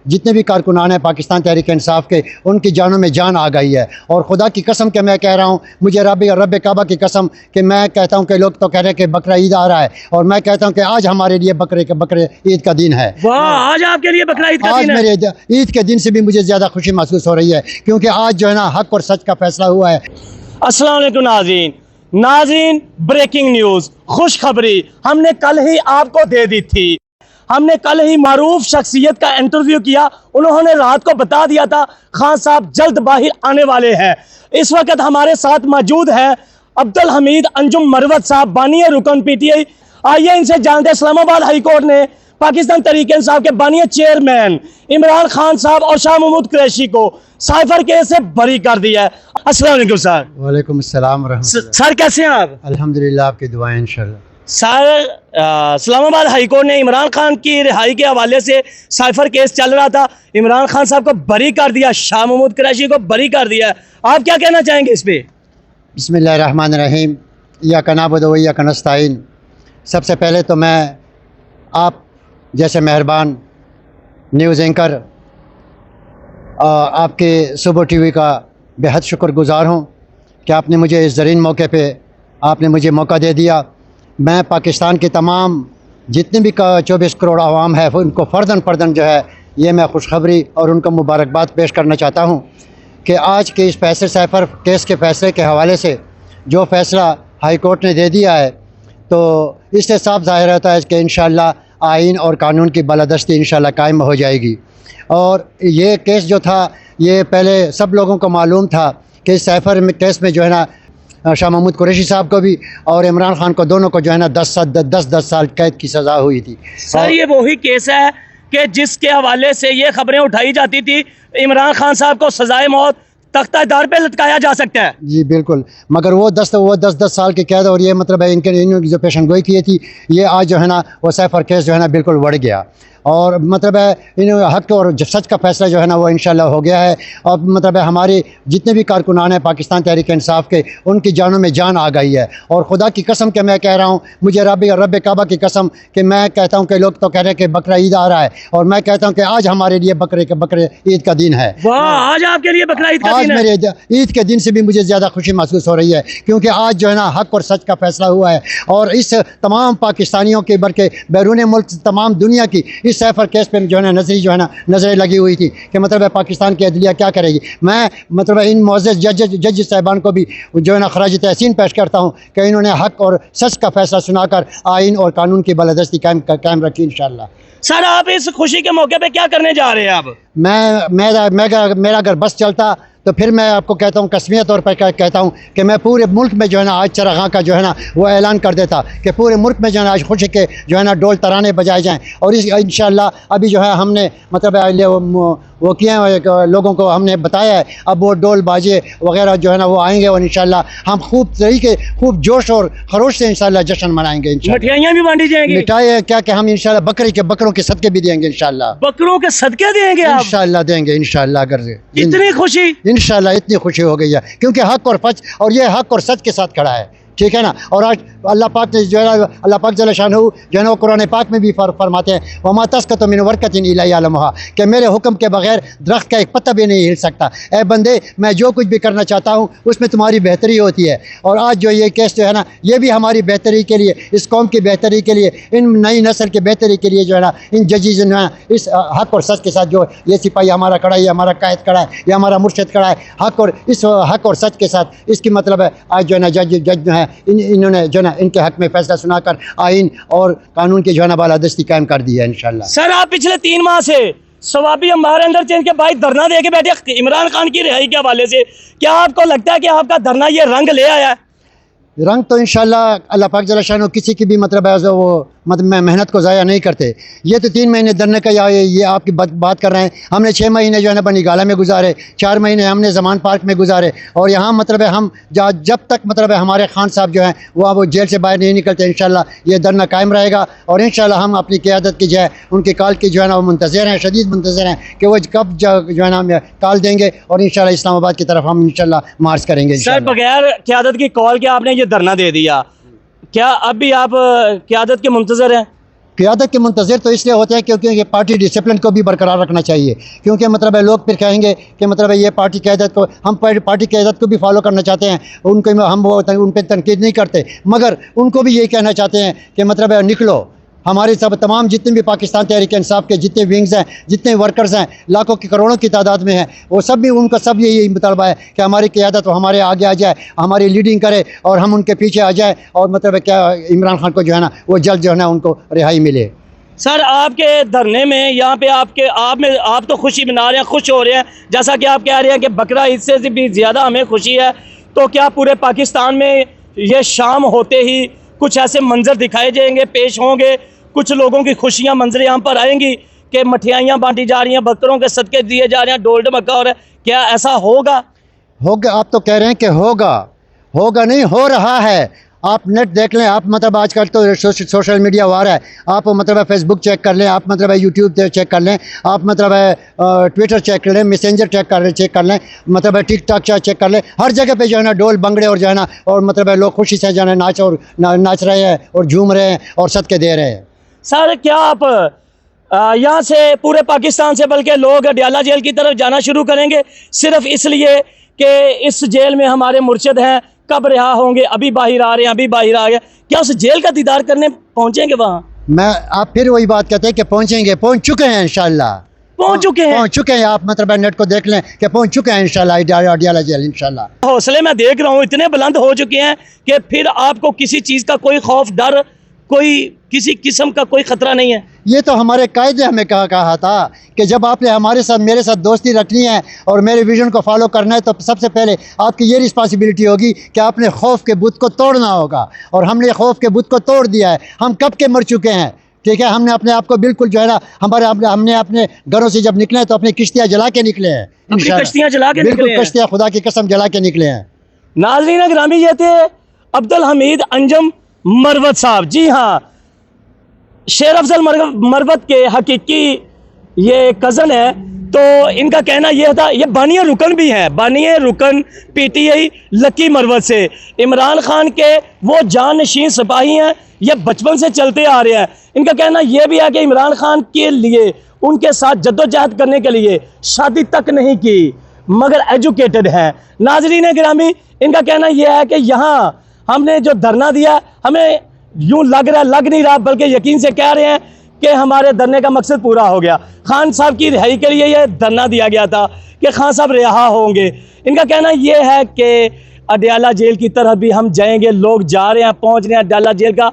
जितने भी कारकुनान हैं पाकिस्तान तहरीक इंसाफ के, उनकी जानों में जान आ गई है। और खुदा की कसम के मैं कह रहा हूँ, मुझे रब काबा की कसम कि मैं कहता हूँ कि लोग तो कह रहे हैं कि बकरा ईद आ रहा है, और मैं कहता हूँ कि आज हमारे लिए बकरे ईद का दिन है। वाह, आज आपके लिए बकरा ईद का आज दिन है। मेरे ईद के दिन से भी मुझे ज़्यादा खुशी महसूस हो रही है, क्योंकि आज जो है ना हक और सच का फैसला हुआ है। अस्सलाम वालेकुम नाज़रीन, ब्रेकिंग न्यूज़, खुशखबरी हमने कल ही आपको दे दी थी। हमने कल ही मारूफ शख्सियत का इंटरव्यू किया, उन्होंने रात को बता दिया था खान साहब जल्द बाहर आने वाले हैं। इस वक्त हमारे साथ मौजूद है अब्दुल हमीद अंजुम मरवत साहब, बानिया रुकन PTI। आइए इनसे जानते हैं इस्लामाबाद हाई कोर्ट ने पाकिस्तान तहरीक इंसाफ के बानिया चेयरमैन इमरान खान साहब और शाह महमूद कुरैशी को साइफर केस से बरी कर दिया है। अस्सलाम वालेकुम सर। वालेकुम अस्सलाम व रहमतुल्लाह। सर कैसे हैं आप? अल्हम्दुलिल्लाह, आपकी दुआएं इंशाल्लाह। सर, इस्लामाबाद हाई कोर्ट ने इमरान खान की रिहाई के हवाले से साइफर केस चल रहा था, इमरान खान साहब को बरी कर दिया, शाह महमूद कुरैशी को बरी कर दिया। आप क्या कहना चाहेंगे इस पे? बिस्मिल्लाहिर्रहमानिर्रहीम, इय्याका नअबुदु व इय्याका नस्तईन। सबसे पहले तो मैं आप जैसे मेहरबान न्यूज़ एंकर आपके सुबह TV का बेहद शुक्रगुज़ार हूँ कि आपने मुझे इस ज़रीन मौके पे आपने मुझे मौका दे दिया। मैं पाकिस्तान के तमाम जितने भी 24 करोड़ आवाम है उनको फ़र्दन जो है ये मैं खुशखबरी और उनको मुबारकबाद पेश करना चाहता हूँ कि आज के इस फैसले साइफर केस के फ़ैसले के हवाले से जो फ़ैसला हाई कोर्ट ने दे दिया है, तो इससे साफ ज़ाहिर होता है कि इंशाअल्लाह आइन और कानून की बालादस्ती इंशाअल्लाह कायम हो जाएगी। और ये केस जो था, ये पहले सब लोगों को मालूम था कि साइफर केस में जो है ना शाह महमूद कुरैशी साहब को भी और इमरान खान को दोनों को जो है ना 10 साल कैद की सज़ा हुई थी। सर, ये वही केस है कि जिसके हवाले से ये खबरें उठाई जाती थी इमरान खान साहब को सजाए मौत तख्तादार पे लटकाया जा सकता है। जी बिल्कुल, मगर वो 10 साल की कैद, और ये मतलब है इन्होंने जो पेशन गोई की थी, ये आज जो है ना वो साइफर केस जो है ना बिल्कुल बढ़ गया, और मतलब है इन हक और सच का फैसला जो है ना वो इंशाल्लाह हो गया है। और मतलब है हमारे जितने भी कारकुनान हैं पाकिस्तान तहरीक इंसाफ के, उनकी जानों में जान आ गई है। और खुदा की कसम के मैं कह रहा हूँ, मुझे रब काबा की कसम कि मैं कहता हूँ कि लोग तो कह रहे हैं कि बकरा ईद आ रहा है, और मैं कहता हूँ कि आज हमारे लिए बकरे ईद का दिन है। वाह, आज आपके लिए बकरा ईद का आज दिन है। मेरे ईद के दिन से भी मुझे ज़्यादा खुशी महसूस हो रही है, क्योंकि आज जो है ना हक और सच का फैसला हुआ है। और इस तमाम पाकिस्तानियों के बल्कि बैरून मुल्क तमाम दुनिया की इस साइफर केस पर जो है ना नज़रें लगी हुई थी कि मतलब है पाकिस्तान की अदलिया क्या करेगी। मैं मतलब इन मुअज़्ज़ज़ जज साहिबान को भी जो है ना खराज तहसीन पेश करता हूँ कि इन्होंने हक और सच का फैसला सुनाकर आइन और कानून की बालादस्ती कायम रखी इंशाअल्लाह। सर, आप इस खुशी के मौके पे क्या करने जा रहे हैं आप? मेरा अगर बस चलता तो फिर मैं आपको कहता हूँ, कसमिया तौर पर कहता हूँ कि मैं पूरे मुल्क में जो है ना आज चरगाह का जो है ना वो ऐलान कर देता कि पूरे मुल्क में जो है ना आज खुशी के जो है ना डोल तराने बजाए जाएँ। और इस इंशाअल्लाह अभी जो है हमने मतलब वो किए हैं, लोगों को हमने बताया है, अब वो डोल बाजे वगैरह जो है ना वो आएंगे, और इंशाअल्लाह हम खूब जोश और खरोश से इंशाअल्लाह जश्न मनाएंगे। मिठाइयाँ भी बांटी जाएंगी? मिठाई क्या कि हम इंशाअल्लाह बकरों के सदके भी देंगे इंशाअल्लाह। बकरों के सदके देंगे आप? इंशाअल्लाह देंगे इंशाअल्लाह। अगर इतनी खुशी? इंशाअल्लाह इतनी खुशी हो गई है, क्योंकि हक और सच के साथ खड़ा है, ठीक है ना। और आज अल्लाह पाक ने जो है अल्लाह पाक जल्ल शानहू जो है ना कुरान पाक में भी फरमाते हैं, वमा तस्क़तु मिन वर्क़तिन इल्ला यअलमुहा, कि मेरे हुक्म के बगैर दरख्त का एक पत्ता भी नहीं हिल सकता। ए बंदे, मैं जो कुछ भी करना चाहता हूँ उसमें तुम्हारी बेहतरी होती है। और आज जो ये केस जो है ना ये भी हमारी बेहतरी के लिए, इस कौम की बेहतरी के लिए, इन नई नस्ल की बेहतरी के लिए जो है ना इन जजेस ने इस हक और सच के साथ जो ये सिपाही हमारा खड़ा है, ये हमारा कायद खड़ा है, ये हमारा मुर्शिद खड़ा है, इस हक और सच के साथ, इसकी मतलब है आज जो है ना जज जो है इन्होंने जो है ना इनके हक में फैसला सुनाकर आइन और कानून की जो है ना बालादस्ती कायम कर दी है इंशाअल्लाह। सर, आप पिछले 3 माह से सवाबी हमारे अंदर चेंज के भाई धरना दे के बैठे इमरान खान की रिहाई के हवाले से, क्या आपको लगता है कि आपका धरना ये रंग ले आया है? रंग तो इंशाअल्लाह अल्लाह पाक जल्ल शानहू किसी की भी मतलब है वो मतलब मेहनत को ज़ाया नहीं करते। ये तो 3 महीने धरने का या ये आपकी बात कर रहे हैं, हमने 6 महीने जो है ना बनी गाला में गुजारे, 4 महीने हमने ज़मान पार्क में गुजारे, और यहाँ मतलब है हम जब तक मतलब है हमारे खान साहब जो हैं वो जेल से बाहर नहीं निकलते, इंशाअल्लाह ये धरना कायम रहेगा। और इंशाअल्लाह हम अपनी क़यादत की जो है उनकी कॉल की जो है ना वो मुंतज़िर हैं, शदीद मुंतज़िर हैं कि वो कब जो है ना कॉल देंगे, और इंशाअल्लाह इस्लामाबाद की तरफ हम इंशाअल्लाह मार्च करेंगे। सर, बगैर क़यादत की कॉल के आपने ये धरना दे दिया, क्या अब भी आप क़यादत के मुंतज़िर हैं? قیادت کے منتظر تو اس لیے ہوتے ہیں کیونکہ یہ پارٹی ڈسپلن کو بھی برقرار رکھنا چاہیے، کیونکہ مطلب ہے لوگ پھر کہیں گے کہ مطلب ہے یہ پارٹی قیادت کو، ہم پارٹی قیادت کو بھی فالو کرنا چاہتے ہیں، ان کو ہم ان پہ تنقید نہیں کرتے، مگر ان کو بھی یہی کہنا چاہتے ہیں کہ مطلب ہے نکلو، ہمارے سب تمام جتنے بھی پاکستان تحریک انصاف کے جتنے ونگز ہیں، جتنے ورکرز ہیں، لاکھوں کی کروڑوں کی تعداد میں ہیں، وہ سب بھی ان کا سب یہی مطالبہ ہے کہ ہماری قیادت ہمارے آگے آ جائے، ہماری لیڈنگ کرے اور ہم ان کے پیچھے آ جائیں، اور مطلب ہے کیا عمران خان کو جو ہے نا وہ جلد جو ہے نا ان کو رہائی ملے۔ سر آپ کے دھرنے میں یہاں پہ آپ تو خوشی منا رہے ہیں، خوش ہو رہے ہیں، جیسا کہ آپ کہہ رہے ہیں کہ بقرہ عید سے بھی زیادہ ہمیں خوشی ہے، تو کیا پورے پاکستان میں یہ شام ہوتے ہی کچھ ایسے منظر دکھائے جائیں گے، پیش ہوں گے، کچھ لوگوں کی خوشیاں منظر یہاں پر آئیں گی کہ مٹھائیاں بانٹی جا رہی ہیں، بکروں کے صدقے دیے جا رہے ہیں، ڈول ڈمکا ہو رہا ہے، کیا ایسا ہوگا؟ آپ تو کہہ رہے ہیں کہ ہوگا نہیں، ہو رہا ہے۔ آپ نیٹ دیکھ لیں، آپ مطلب آج کل تو سوشل میڈیا وار ہے، آپ مطلب ہے فیس بک چیک کر لیں، آپ مطلب ہے یوٹیوب چیک کر لیں، آپ مطلب ہے ٹویٹر چیک کر لیں، میسنجر چیک کر لیں، مطلب ہے ٹک ٹاک چیک کر لیں، ہر جگہ پہ جو ہے نا ڈول بنگڑے اور جو ہے نا اور مطلب ہے لوگ خوشی سے جو ہے نا ناچ رہے ہیں اور جھوم رہے ہیں اور صدقے دے رہے ہیں۔ سر کیا آپ یہاں سے پورے پاکستان سے بلکہ لوگ اڈیالہ جیل کی طرف جانا شروع کریں گے صرف اس لیے کہ اس جیل میں ہمارے مرشد ہیں، کب رہا ہوں گے، ابھی باہر آ رہے ہیں، ابھی باہر آ گئے، کیا اس جیل کا دیدار کرنے پہنچیں گے وہاں؟ آپ پھر وہی بات کہتے ہیں کہ پہنچیں گے، پہنچ چکے ہیں انشاءاللہ، پہنچ چکے ہیں، آپ مطلب نیٹ کو دیکھ لیں کہ پہنچ چکے ہیں انشاءاللہ اڈیالہ جیل انشاءاللہ۔ حوصلے میں دیکھ رہا ہوں اتنے بلند ہو چکے ہیں کہ پھر آپ کو کسی چیز کا کوئی خوف، ڈر، کوئی کسی قسم کا کوئی خطرہ نہیں ہے؟ یہ تو ہمارے قائد نے ہمیں کہا تھا کہ جب آپ نے میرے ساتھ دوستی رکھنی ہے اور میرے ویژن کو فالو کرنا ہے تو سب سے پہلے آپ کی یہ رسپانسبلٹی ہوگی کہ آپ نے خوف کے بت کو توڑنا ہوگا، اور ہم نے خوف کے بت کو توڑ دیا ہے، ہم کب کے مر چکے ہیں، ٹھیک ہے، ہم نے اپنے آپ کو بالکل جو ہے نا ہم نے اپنے گھروں سے جب نکلے تو اپنی کشتیاں جلا کے نکلے ہیں، کشتیاں جلا کے بالکل کشتیاں خدا کی قسم جلا کے نکلے ہیں۔ ناظرین گرامی، یہ تھے عبدالحمید انجم مروت صاحب، جی ہاں، شیر افضل مروت کے حقیقی یہ کزن ہے، تو ان کا کہنا یہ تھا، یہ بانی رکن بھی ہیں، بانی رکن پی ٹی آئی لکی مروت سے، عمران خان کے وہ جانشین سپاہی ہیں، یہ بچپن سے چلتے آ رہے ہیں۔ ان کا کہنا یہ بھی ہے کہ عمران خان کے لیے ان کے ساتھ جدوجہد کرنے کے لیے شادی تک نہیں کی مگر ایجوکیٹڈ ہیں۔ ناظرین گرامی، ان کا کہنا یہ ہے کہ یہاں ہم نے جو دھرنا دیا، ہمیں یوں لگ نہیں رہا بلکہ یقین سے کہہ رہے ہیں کہ ہمارے دھرنے کا مقصد پورا ہو گیا۔ خان صاحب کی رہائی کے لیے یہ دھرنا دیا گیا تھا کہ خان صاحب رہا ہوں گے۔ ان کا کہنا یہ ہے کہ اڈیالہ جیل کی طرف بھی ہم جائیں گے، لوگ جا رہے ہیں، پہنچ رہے ہیں اڈیالہ جیل کا،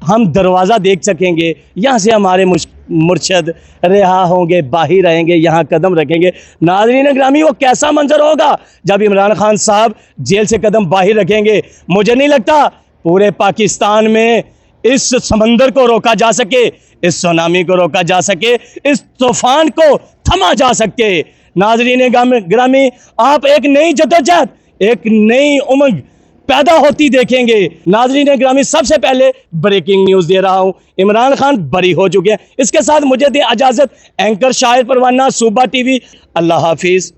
ہم دروازہ دیکھ سکیں گے، یہاں سے ہمارے مرشد رہا ہوں گے، باہر رہیں گے، یہاں قدم رکھیں گے۔ ناظرین گرامی، وہ کیسا منظر ہوگا جب عمران خان صاحب جیل سے قدم باہر رکھیں گے؟ مجھے نہیں لگتا پورے پاکستان میں اس سمندر کو روکا جا سکے، اس سونامی کو روکا جا سکے، اس طوفان کو تھما جا سکے۔ ناظرین گرامی، آپ ایک نئی جدوجہد، ایک نئی امنگ پیدا ہوتی دیکھیں گے۔ ناظرین گرامی، سب سے پہلے بریکنگ نیوز دے رہا ہوں، عمران خان بری ہو چکے ہیں۔ اس کے ساتھ مجھے دے اجازت، اینکر شاعر پروانہ، صوبہ ٹی وی، اللہ حافظ۔